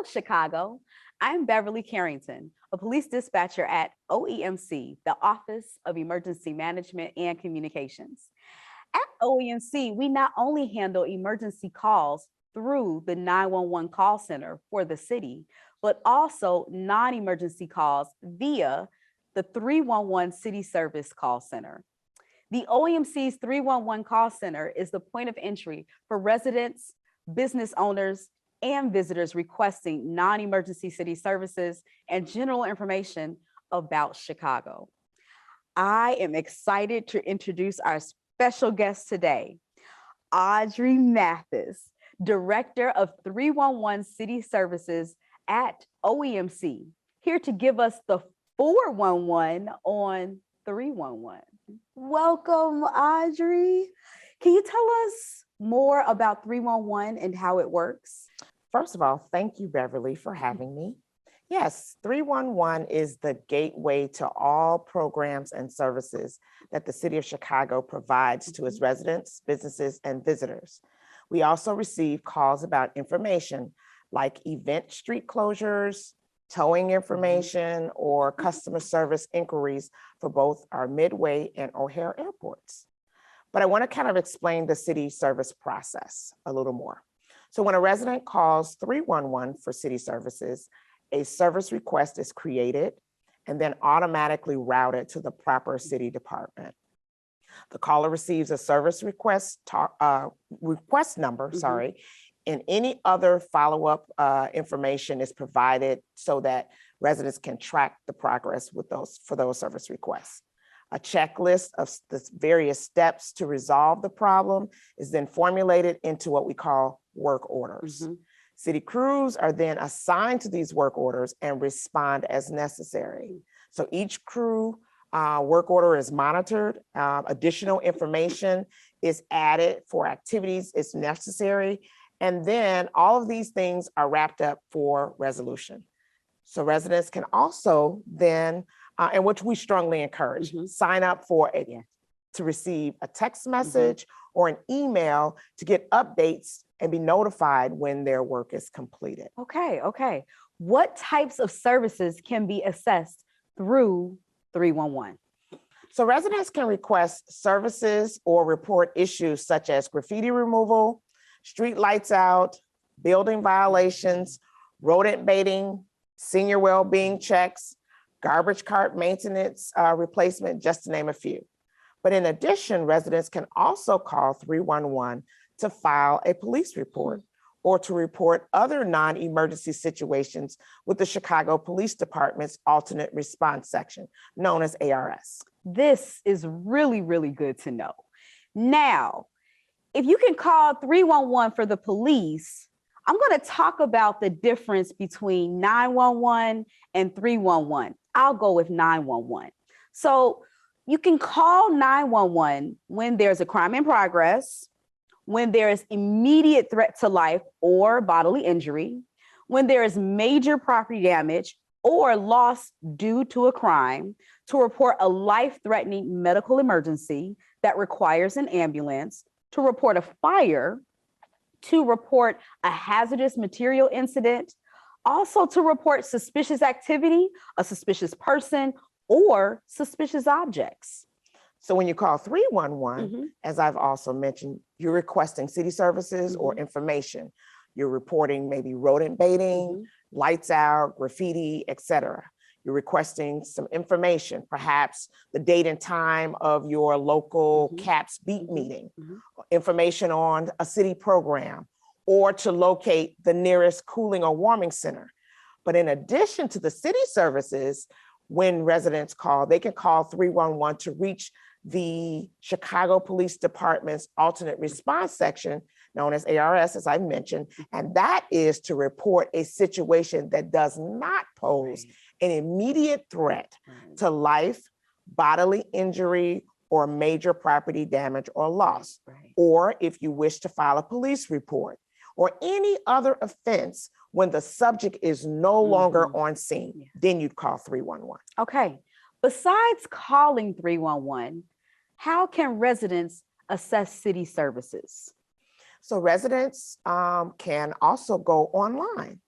Chicago. I'm Beverly Carrington, a police dispatcher at OEMC, the Office of Emergency Management and Communications. At OEMC, we not only handle emergency calls through the 911 call center for the city, but also non-emergency calls via the 311 City Service Call Center. The OEMC's 311 call center is the point of entry for residents, business owners, and visitors requesting non-emergency city services and general information about Chicago. I am excited to introduce our special guest today, Audrey Mathis, Director of 311 City Services at OEMC, here to give us the 411 on 311. Welcome, Audrey. Can you tell us more about 311 and how it works? First of all, thank you, Beverly, for having me. Yes, 311 is the gateway to all programs and services that the City of Chicago provides to its residents, businesses, and visitors. We also receive calls about information like event street closures, towing information, or customer service inquiries for both our Midway and O'Hare airports. But I want to kind of explain the city service process a little more. So when a resident calls 311 for city services, a service request is created and then automatically routed to the proper city department. The caller receives a service request number, and any other follow-up information is provided so that residents can track the progress with those service requests. A checklist of the various steps to resolve the problem is then formulated into what we call work orders. City crews are then assigned to these work orders and respond as necessary. So each crew work order is monitored. Additional information is added for activities as necessary. And then all of these things are wrapped up for resolution. So residents can also then, and which we strongly encourage, sign up for to receive a text message or an email to get updates and be notified when their work is completed. Okay. What types of services can be assessed through 311? So residents can request services or report issues such as graffiti removal, street lights out, building violations, rodent baiting, senior well-being checks, garbage cart maintenance replacement, just to name a few. But in addition, residents can also call 311 to file a police report or to report other non-emergency situations with the Chicago Police Department's alternate response section, known as ARS. This is really, really good to know. Now, if you can call 311 for the police, I'm going to talk about the difference between 911 and 311. I'll go with 911. So you can call 911 when there's a crime in progress, when there is immediate threat to life or bodily injury, when there is major property damage or loss due to a crime, to report a life-threatening medical emergency that requires an ambulance, to report a fire, to report a hazardous material incident, also to report suspicious activity, a suspicious person, or suspicious objects. So when you call 311, as I've also mentioned, you're requesting city services or information. You're reporting maybe rodent baiting, lights out, graffiti, etc. You're requesting some information, perhaps the date and time of your local CAPS beat meeting, information on a city program, or to locate the nearest cooling or warming center. But in addition to the city services, when residents call, they can call 311 to reach the Chicago Police Department's alternate response section, known as ARS, as I mentioned, and that is to report a situation that does not pose an immediate threat to life, bodily injury, or major property damage or loss, or if you wish to file a police report, or any other offense when the subject is no longer on scene, then you'd call 311. Okay, besides calling 311, how can residents assess city services? So residents can also go online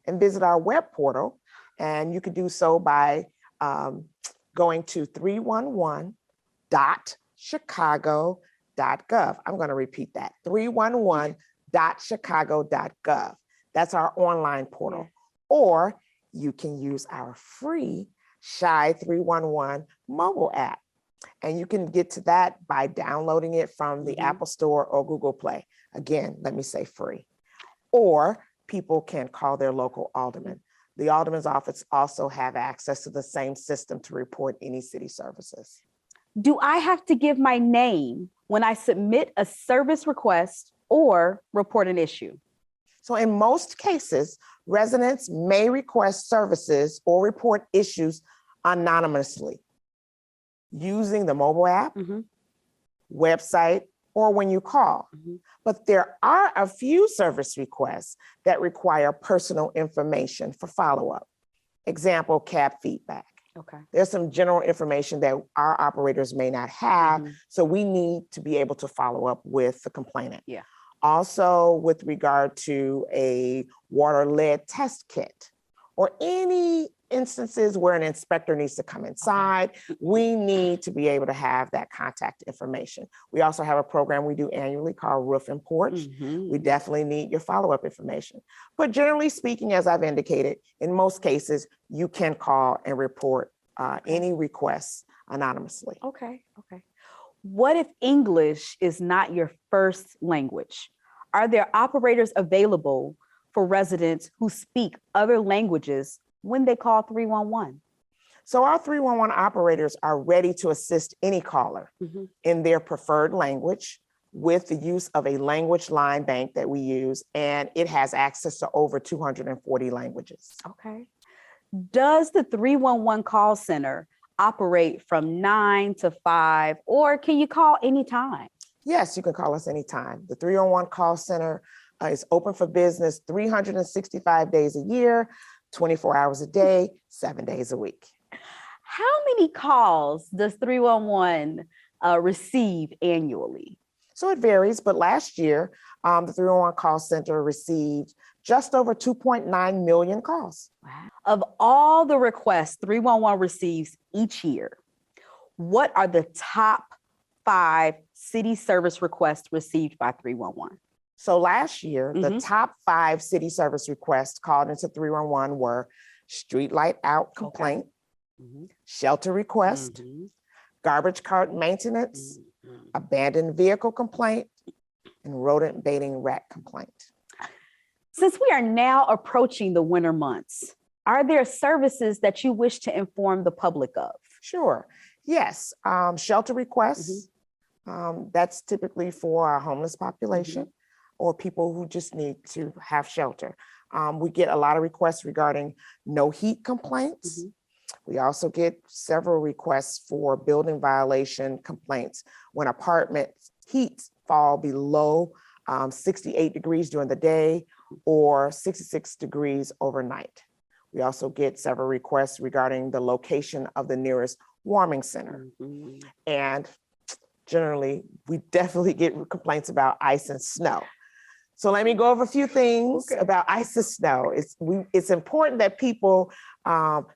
and visit our web portal. And you can do so by going to 311.chicago.gov. I'm going to repeat that, 311.chicago.gov. That's our online portal. Yeah. Or you can use our free Shy 311 mobile app. And you can get to that by downloading it from the Apple Store or Google Play. Again, let me say free. Or people can call their local alderman. The alderman's office also have access to the same system to report any city services. Do I have to give my name when I submit a service request or report an issue? So in most cases, residents may request services or report issues anonymously using the mobile app, website, or when you call. But there are a few service requests that require personal information for follow-up. Example, cab feedback. Okay. There's some general information that our operators may not have, so we need to be able to follow up with the complainant. Yeah. Also, with regard to a water lead test kit or any instances where an inspector needs to come inside, we need to be able to have that contact information. We also have a program we do annually called Roof and Porch. We definitely need your follow-up information. But generally speaking, as I've indicated, in most cases, you can call and report any requests anonymously. Okay. What if English is not your first language? Are there operators available for residents who speak other languages when they call 311? So our 311 operators are ready to assist any caller in their preferred language with the use of a language line bank that we use, and it has access to over 240 languages. Okay. Does the 311 call center operate from 9 to 5, or can you call anytime? Yes, you can call us anytime. The 311 call center is open for business 365 days a year, 24 hours a day, 7 days a week. How many calls does 311 receive annually? So it varies, but last year, the 311 call center received just over 2.9 million calls. Wow. Of all the requests 311 receives each year, what are the top 5 city service requests received by 311? So last year, the top 5 city service requests called into 311 were street light out complaint, shelter request, garbage cart maintenance, abandoned vehicle complaint, and rodent baiting rat complaint. Since we are now approaching the winter months, are there services that you wish to inform the public of? Sure. Yes. Shelter requests. That's typically for our homeless population or people who just need to have shelter. We get a lot of requests regarding no heat complaints. We also get several requests for building violation complaints when apartment heats fall below 68 degrees during the day or 66 degrees overnight. We also get several requests regarding the location of the nearest warming center. And generally, we definitely get complaints about ice and snow. So let me go over a few things about ice and snow. It's important that people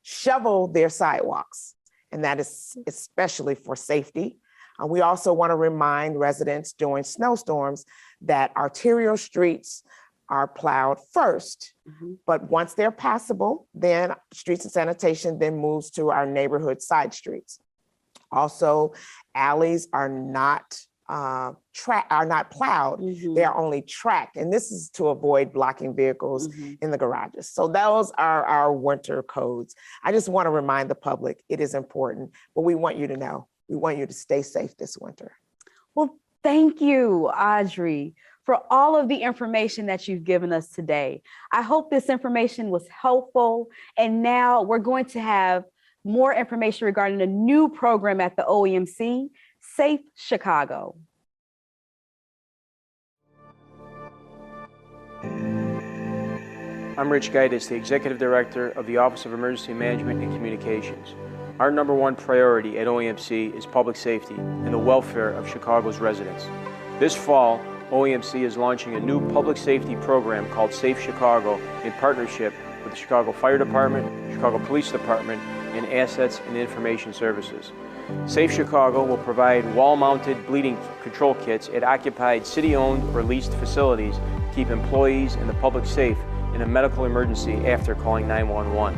shovel their sidewalks, and that is especially for safety. We also want to remind residents during snowstorms that arterial streets are plowed first, but once they're passable, then streets and sanitation then moves to our neighborhood side streets. Also, alleys are not plowed, they are only tracked. And this is to avoid blocking vehicles in the garages. So those are our winter codes. I just want to remind the public it is important, but we want you to know, we want you to stay safe this winter. Well, thank you, Audrey, for all of the information that you've given us today. I hope this information was helpful. And now we're going to have more information regarding a new program at the OEMC, Safe Chicago. I'm Rich Gaitis, the Executive Director of the Office of Emergency Management and Communications. Our number one priority at OEMC is public safety and the welfare of Chicago's residents. This fall, OEMC is launching a new public safety program called Safe Chicago in partnership with with the Chicago Fire Department, Chicago Police Department, and Assets and Information Services. Safe Chicago will provide wall-mounted bleeding control kits at occupied city-owned or leased facilities to keep employees and the public safe in a medical emergency after calling 911.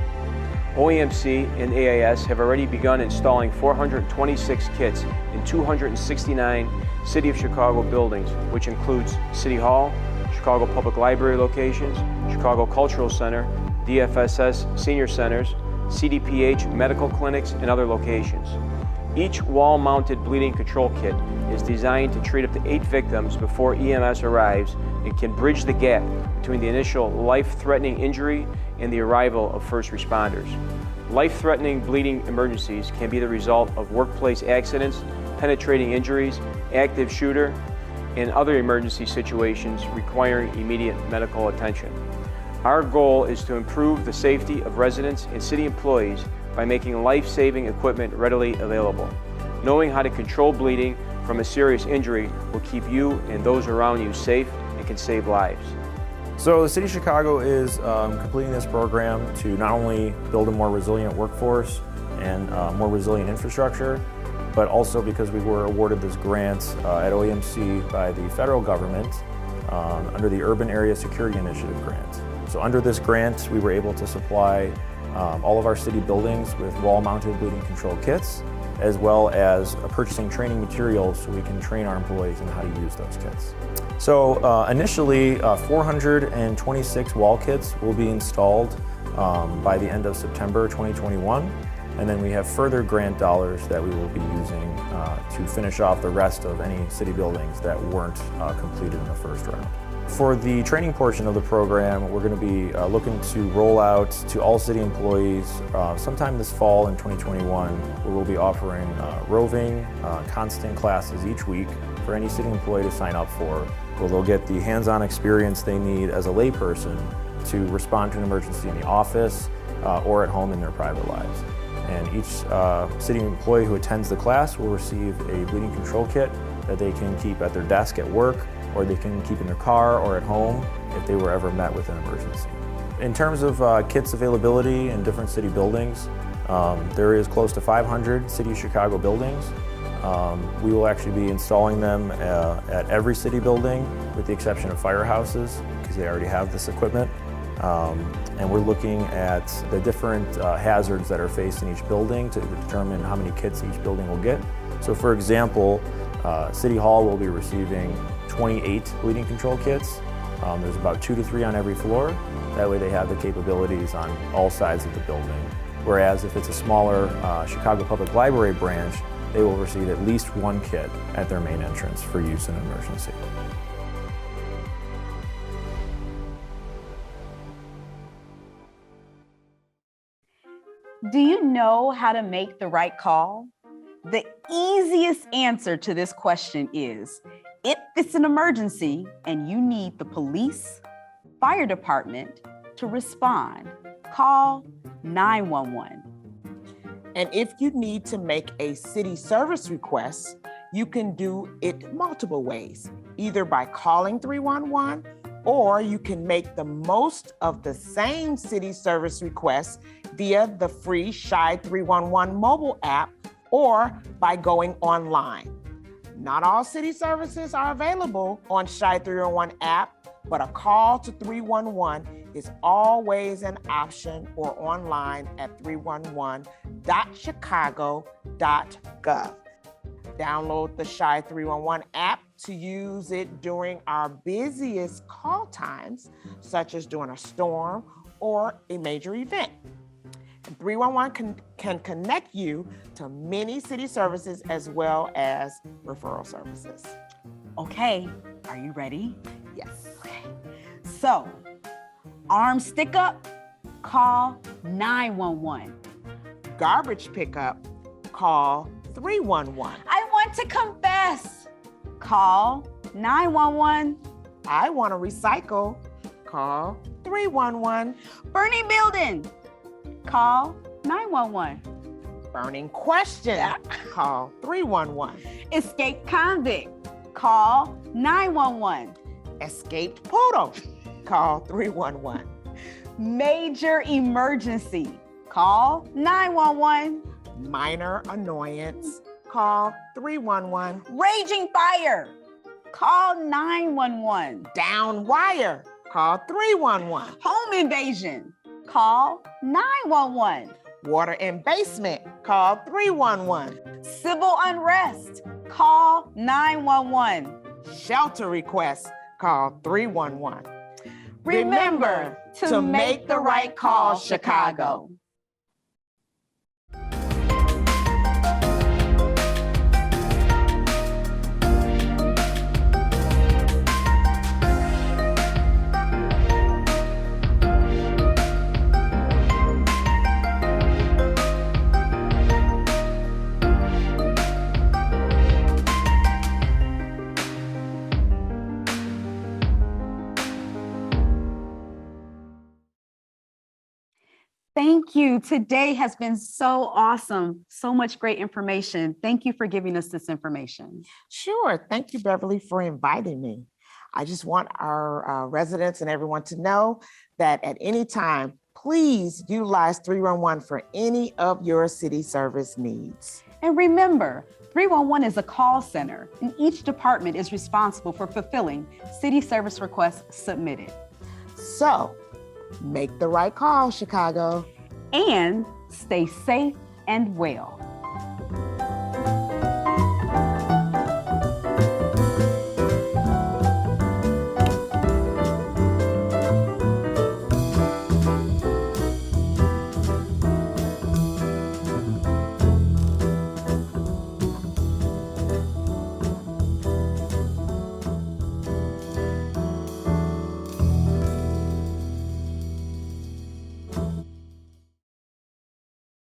OEMC and AIS have already begun installing 426 kits in 269 City of Chicago buildings, which includes City Hall, Chicago Public Library locations, Chicago Cultural Center, DFSS Senior Centers, CDPH medical clinics, and other locations. Each wall-mounted bleeding control kit is designed to treat up to 8 victims before EMS arrives and can bridge the gap between the initial life-threatening injury and the arrival of first responders. Life-threatening bleeding emergencies can be the result of workplace accidents, penetrating injuries, active shooter, and other emergency situations requiring immediate medical attention. Our goal is to improve the safety of residents and city employees by making life-saving equipment readily available. Knowing how to control bleeding from a serious injury will keep you and those around you safe and can save lives. So the City of Chicago is completing this program to not only build a more resilient workforce and more resilient infrastructure, but also because we were awarded this grant at OEMC by the federal government under the Urban Area Security Initiative grant. So under this grant, we were able to supply all of our city buildings with wall-mounted bleeding control kits, as well as purchasing training materials so we can train our employees in how to use those kits. So initially, 426 wall kits will be installed by the end of September 2021. And then we have further grant dollars that we will be using to finish off the rest of any city buildings that weren't completed in the first round. For the training portion of the program, we're going to be looking to roll out to all city employees sometime this fall in 2021, where we'll be offering roving, constant classes each week for any city employee to sign up for, where they'll get the hands-on experience they need as a layperson to respond to an emergency in the office or at home in their private lives. And each city employee who attends the class will receive a bleeding control kit that they can keep at their desk at work, or they can keep in their car or at home if they were ever met with an emergency. In terms of kits availability in different city buildings, there is close to 500 City of Chicago buildings. We will actually be installing them at every city building with the exception of firehouses because they already have this equipment. And we're looking at the different hazards that are faced in each building to determine how many kits each building will get. So for example, City Hall will be receiving 28 bleeding control kits. There's about 2 to 3 on every floor. That way they have the capabilities on all sides of the building. Whereas if it's a smaller Chicago Public Library branch, they will receive at least 1 kit at their main entrance for use in an emergency. Do you know how to make the right call? The easiest answer to this question is, if it's an emergency and you need the police, fire department to respond, call 911. And if you need to make a city service request, you can do it multiple ways, either by calling 311, or you can make the most of the same city service requests via the free Shy 311 mobile app or by going online. Not all city services are available on Shy 311 app, but a call to 311 is always an option or online at 311.chicago.gov. Download the Shy 311 app to use it during our busiest call times, such as during a storm or a major event. 311 can connect you to many city services as well as referral services. Okay, are you ready? Yes. Okay. So, arm stick up, call 911. Garbage pickup, call 311. I want to confess, call 911. I want to recycle, call 311. Burning building, call 911. Burning question, call 311. Escaped convict, call 911. Escaped poodle, call 311. Major emergency, call 911. Minor annoyance, call 311. Raging fire, call 911. Down wire, call 311. Home invasion, call 911. Water in basement, call 311. Civil unrest, call 911. Shelter request, call 311. Remember to make the right call, Chicago. Thank you. Today has been so awesome. So much great information. Thank you for giving us this information. Sure. Thank you, Beverly, for inviting me. I just want our residents and everyone to know that at any time, please utilize 311 for any of your city service needs. And remember, 311 is a call center, and each department is responsible for fulfilling city service requests submitted. So, make the right call, Chicago. And stay safe and well.